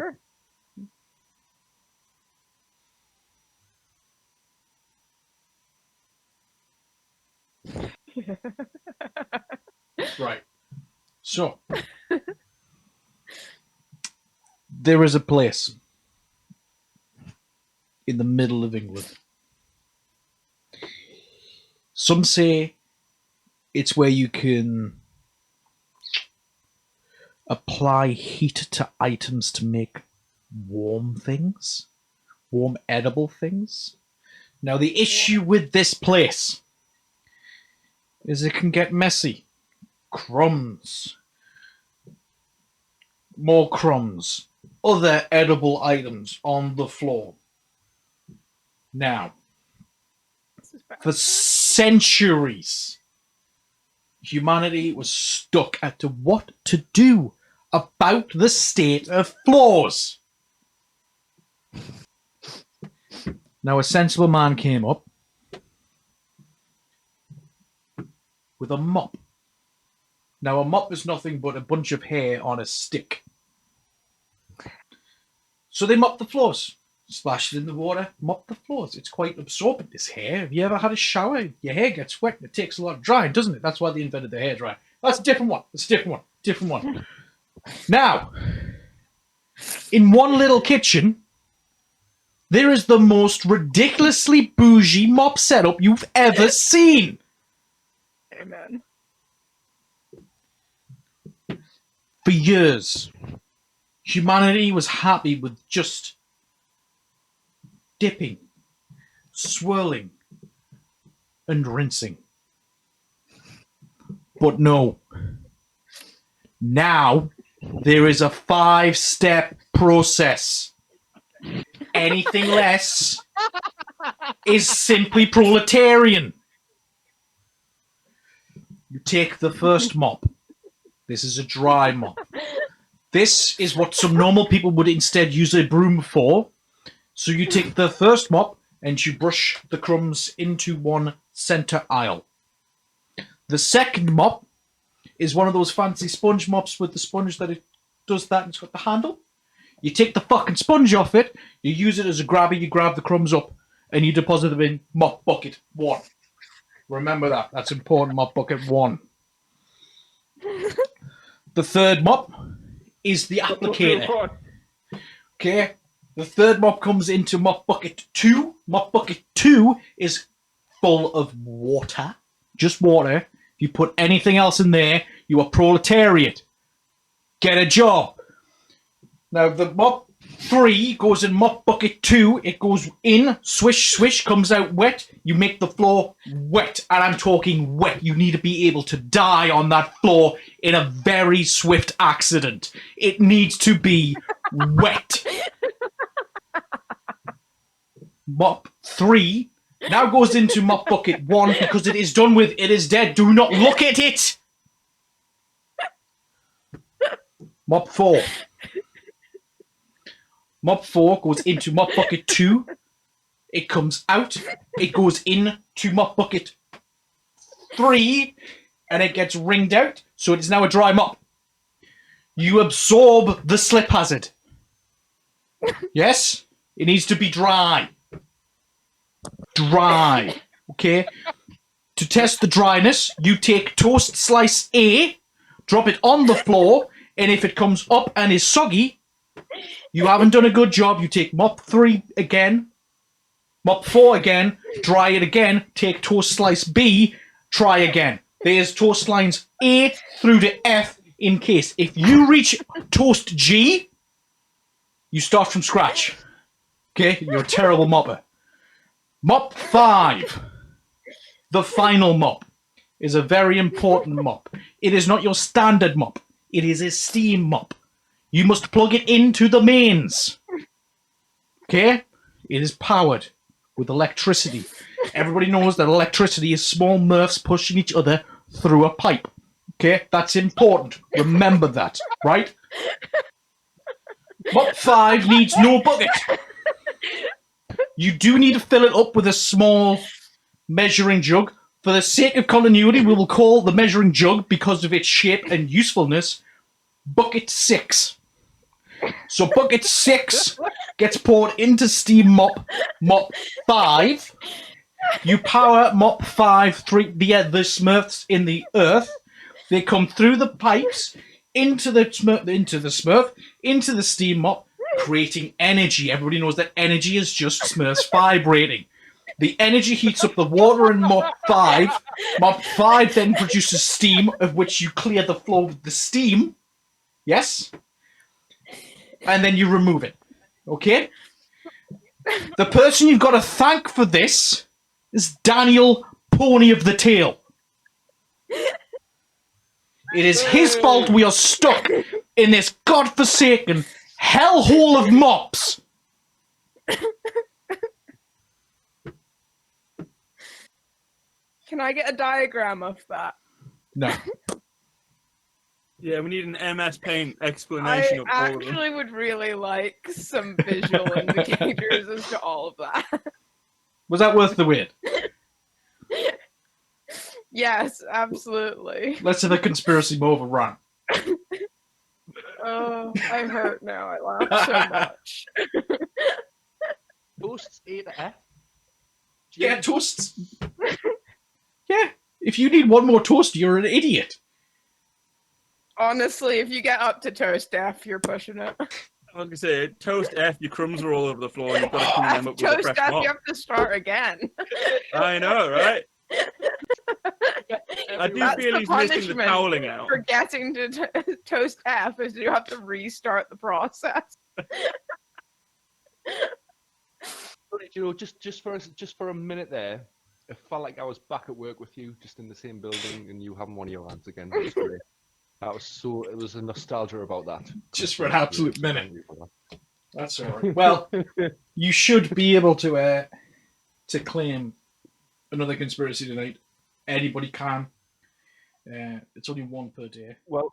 Sure. Right. So, there is a place in the middle of England. Some say it's where you can apply heat to items to make warm things, warm edible things. Now, the issue with this place is it can get messy. Crumbs, more crumbs, other edible items on the floor. Now, for centuries, humanity was stuck as to what to do about the state of floors. Now, a sensible man came up with a mop. Now, a mop is nothing but a bunch of hair on a stick. So they mop the floors. Splash it in the water, mop the floors. It's quite absorbent, this hair. Have you ever had a shower? Your hair gets wet and it takes a lot of drying, doesn't it? That's why they invented the hairdryer. That's a different one. That's a different one. Different one. Now, in one little kitchen, there is the most ridiculously bougie mop setup you've ever seen. Amen. For years, humanity was happy with just dipping, swirling, and rinsing. But no. Now, there is a 5-step process. Anything less is simply proletarian. You take the first mop. This is a dry mop. This is what some normal people would instead use a broom for. So you take the first mop and you brush the crumbs into one center aisle. The second mop is one of those fancy sponge mops with the sponge that it does that and it's got the handle. You take the fucking sponge off it, you use it as a grabber, you grab the crumbs up and you deposit them in mop bucket 1. Remember that. That's important, mop bucket 1. The third mop is the applicator. Okay? The third mop comes into mop bucket 2. Mop bucket 2 is full of water. Just water. If you put anything else in there, you are proletariat. Get a job. Now, the mop 3 goes in mop bucket 2. It goes in, swish, swish, comes out wet. You make the floor wet. And I'm talking wet. You need to be able to die on that floor in a very swift accident. It needs to be wet. Mop 3 now goes into mop bucket 1 because it is done with. It is dead. Do not look at it. Mop 4. Mop 4 goes into mop bucket 2. It comes out. It goes into mop bucket 3 and it gets wringed out. So it is now a dry mop. You absorb the slip hazard. Yes? It needs to be dry. Dry. Okay? To test the dryness, you take toast slice A, drop it on the floor, and if it comes up and is soggy, you haven't done a good job. You take mop 3 again, mop 4 again, dry it again, take toast slice B, try again. There's toast lines A through to F in case. If you reach toast G, you start from scratch. Okay? You're a terrible mopper. Mop 5, the final mop, is a very important mop. It is not your standard mop. It is a steam mop. You must plug it into the mains. Okay? It is powered with electricity. Everybody knows that electricity is small Murphs pushing each other through a pipe. Okay? That's important. Remember that, right? Mop 5 needs no bucket. You do need to fill it up with a small measuring jug. For the sake of continuity, we will call the measuring jug, because of its shape and usefulness, bucket 6. So bucket 6 gets poured into steam mop 5. You power mop 5 through the Smurfs in the earth. They come through the pipes into the Smurf, into the steam mop, creating energy. Everybody knows that energy is just Smurfs vibrating. The energy heats up the water in mop 5. Mop 5 then produces steam, of which you clear the floor with the steam. Yes? And then you remove it. Okay? The person you've got to thank for this is Daniel Pony of the Tail. It is his fault we are stuck in this godforsaken hellhole of mops. Can I get a diagram of that? No. Yeah, we need an MS Paint explanation of I all of them. actually would really like some visual indicators as to all of that. Was that worth the wait? Yes, absolutely. Let's have a conspiracy move run. Oh, I hurt now. I laughed so much. Toasts A to F. Yeah, toasts. Yeah. If you need one more toast, you're an idiot. Honestly, if you get up to toast F, you're pushing it. Like I say, toast F, your crumbs are all over the floor, and you've got to clean them up with a Toast fresh F, mop. you have to start again. I know, right? I do That's feel the he's missing the punishment toweling out. for getting to toast F is you have to restart the process. You know, just for a minute there, it felt like I was back at work with you, just in the same building, and you having one of your hands again. It was great. It was a nostalgia about that. Just for an absolute minute. Thank you for that. That's all right. Well, you should be able to claim another conspiracy tonight. Anybody can. It's only one per day. Well,